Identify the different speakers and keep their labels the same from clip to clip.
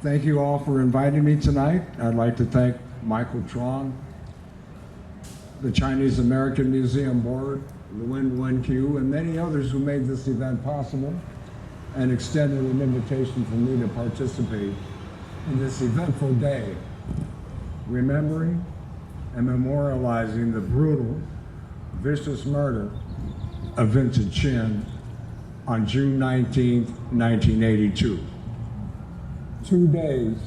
Speaker 1: Thank you all for inviting me tonight. I'd like to thank Michael Trong, the Chinese American Museum Board, Lewin Wen Q, and many others who made this event possible and extended an invitation for me to participate in this eventful day, remembering and memorializing the brutal, vicious murder of Vincent Chin on June 19, 1982, 2 days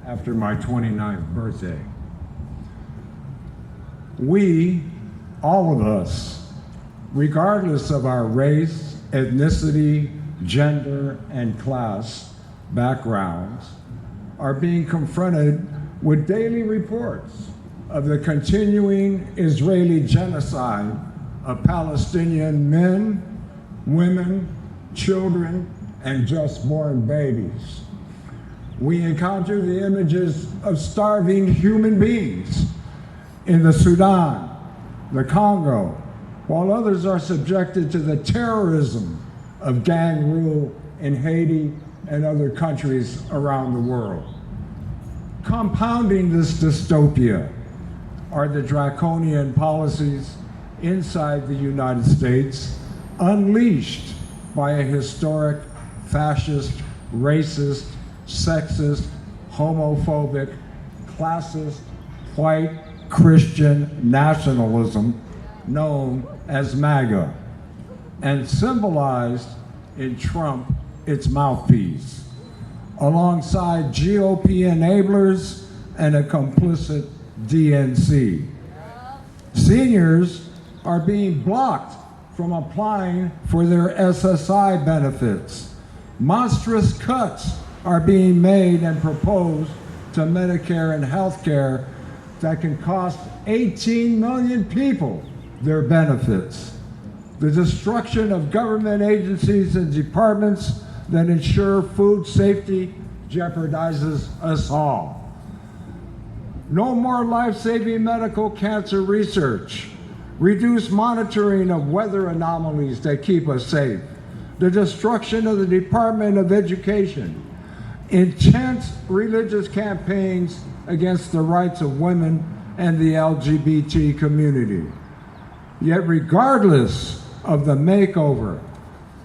Speaker 1: after my 29th birthday. We, all of us, regardless of our race, ethnicity, gender, and class backgrounds, are being confronted with daily reports of the continuing Israeli genocide of Palestinian men, women, children, and just-born babies. We encounter the images of starving human beings in the Sudan, the Congo, while others are subjected to the terrorism of gang rule in Haiti and other countries around the world. Compounding this dystopia are the draconian policies inside the United States, unleashed by a historic, fascist, racist, sexist, homophobic, classist, white Christian nationalism known as MAGA, and symbolized in Trump, its mouthpiece, alongside GOP enablers and a complicit DNC. Seniors are being blocked from applying for their SSI benefits. Monstrous cuts are being made and proposed to Medicare and health care that can cost 18 million people their benefits. The destruction of government agencies and departments that ensure food safety jeopardizes us all. No more life-saving medical cancer research. Reduced monitoring of weather anomalies that keep us safe. The destruction of the Department of Education. Intense religious campaigns against the rights of women and the LGBT community. Yet regardless of the makeover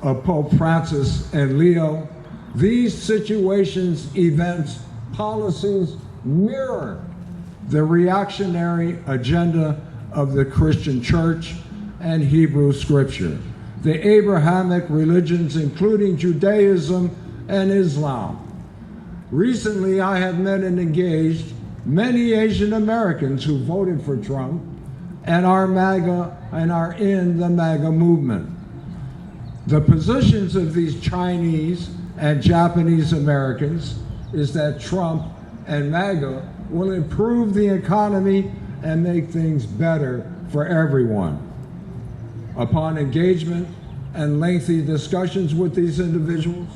Speaker 1: of Pope Francis and Leo, these situations, events, policies mirror the reactionary agenda of the Christian Church and Hebrew Scripture, the Abrahamic religions, including Judaism and Islam. Recently, I have met and engaged many Asian Americans who voted for Trump and are MAGA and are in the MAGA movement. The positions of these Chinese and Japanese Americans is that Trump and MAGA will improve the economy and make things better for everyone. Upon engagement and lengthy discussions with these individuals,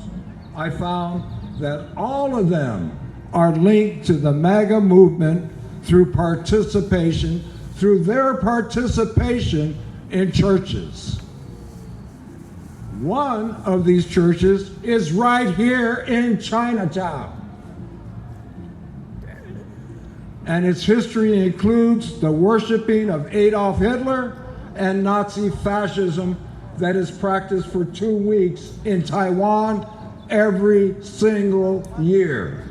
Speaker 1: I found that all of them are linked to the MAGA movement through their participation in churches. One of these churches is right here in Chinatown. And its history includes the worshiping of Adolf Hitler and Nazi fascism that is practiced for 2 weeks in Taiwan every single year.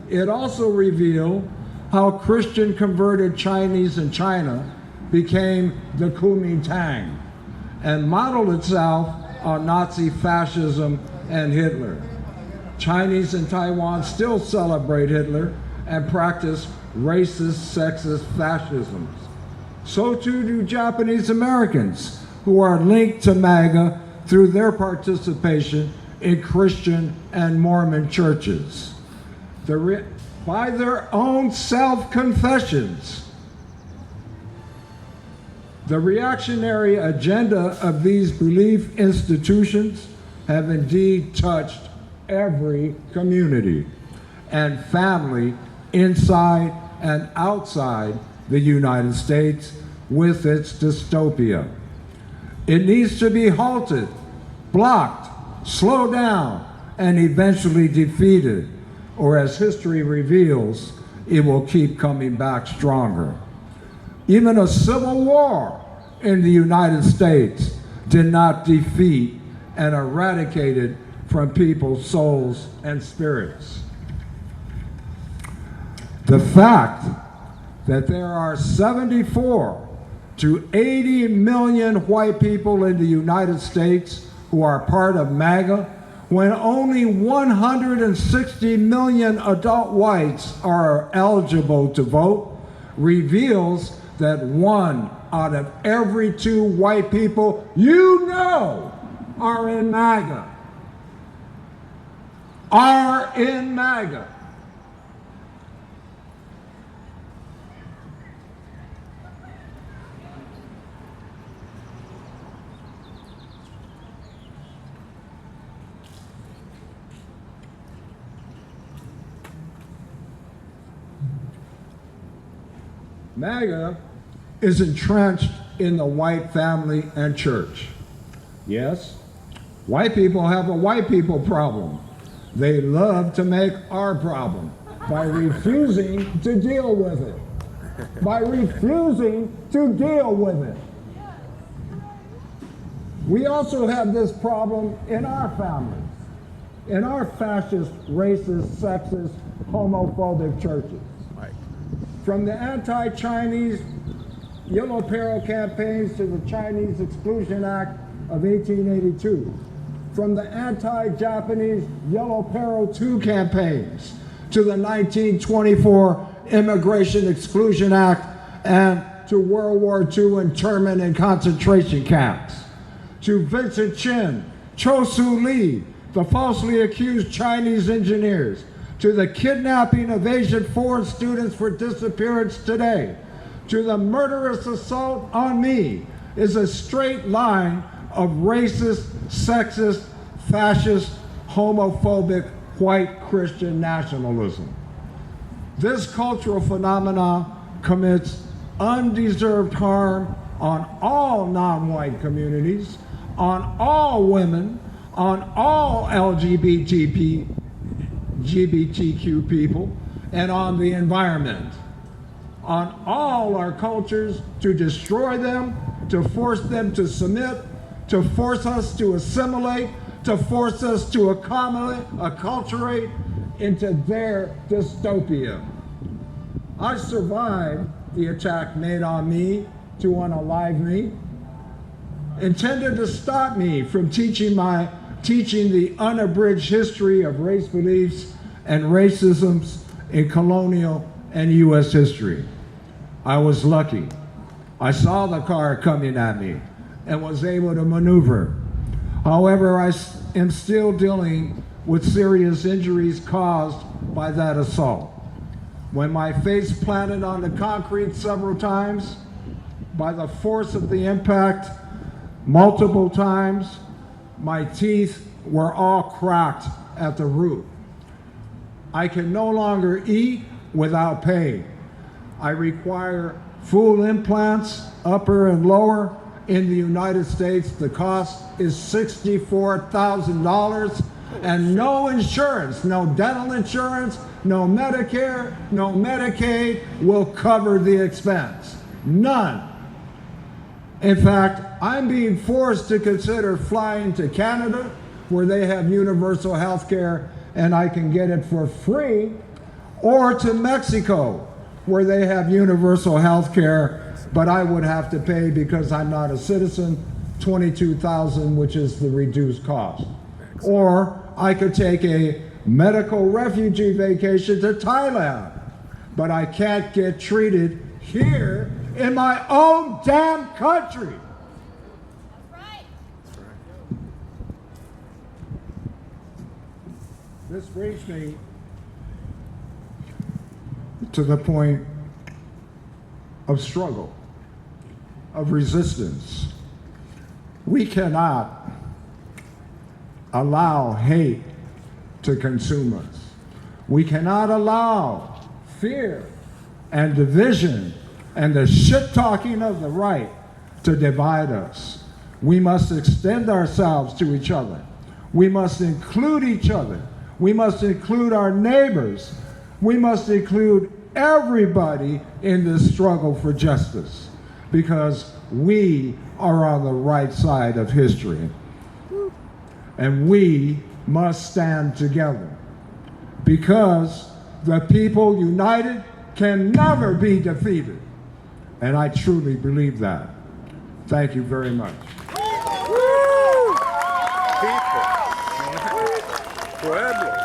Speaker 1: It also revealed how Christian converted Chinese in China became the Kuomintang and modeled itself on Nazi fascism and Hitler. Chinese in Taiwan still celebrate Hitler and practice racist, sexist fascisms. So too do Japanese Americans, who are linked to MAGA through their participation in Christian and Mormon churches. By their own self-confessions, the reactionary agenda of these belief institutions have indeed touched every community and family inside and outside the United States with its dystopia. It needs to be halted, blocked, slowed down, and eventually defeated. or as history reveals, it will keep coming back stronger. Even a civil war in the United States did not defeat and eradicate it from people's souls and spirits. The fact that there are 74 to 80 million white people in the United States who are part of MAGA, when only 160 million adult whites are eligible to vote, reveals that 1 out of every 2 white people you know are in MAGA. Are in MAGA. MAGA is entrenched in the white family and church. Yes, white people have a white people problem. They love to make our problem by refusing to deal with it. By refusing to deal with it. We also have this problem in our families, in our fascist, racist, sexist, homophobic churches. From the anti-Chinese Yellow Peril campaigns to the Chinese Exclusion Act of 1882, from the anti-Japanese Yellow Peril II campaigns to the 1924 Immigration Exclusion Act and to World War II internment and concentration camps, to Vincent Chin, Cho Soo Lee, the falsely accused Chinese engineers, to the kidnapping of Asian foreign students for disappearance today, to the murderous assault on me, is a straight line of racist, sexist, fascist, homophobic, white Christian nationalism. This cultural phenomenon commits undeserved harm on all non-white communities, on all women, on all LGBTQ people, and on the environment, on all our cultures, to destroy them, to force them to submit, to force us to assimilate, to force us to acculturate into their dystopia. I survived the attack made on me to unalive me, intended to stop me from teaching the unabridged history of race beliefs and racisms in colonial and U.S. history. I was lucky. I saw the car coming at me and was able to maneuver. However, I am still dealing with serious injuries caused by that assault. When my face planted on the concrete several times, by the force of the impact multiple times, my teeth were all cracked at the root. I can no longer eat without pain. I require full implants, upper and lower. In the United States, the cost is $64,000, and no insurance, no dental insurance, no Medicare, no Medicaid will cover the expense. None. In fact, I'm being forced to consider flying to Canada, where they have universal health care and I can get it for free, or to Mexico, where they have universal health care, but I would have to pay, because I'm not a citizen, $22,000, which is the reduced cost. Or I could take a medical refugee vacation to Thailand, but I can't get treated here in my own damn country.
Speaker 2: That's right.
Speaker 1: This brings me to the point of struggle, of resistance. We cannot allow hate to consume us. We cannot allow fear and division and the shit-talking of the right to divide us. We must extend ourselves to each other. We must include each other. We must include our neighbors. We must include everybody in this struggle for justice, because we are on the right side of history. And we must stand together, because the people united can never be defeated. And I truly believe that. Thank you very much.
Speaker 3: People. Pueblo.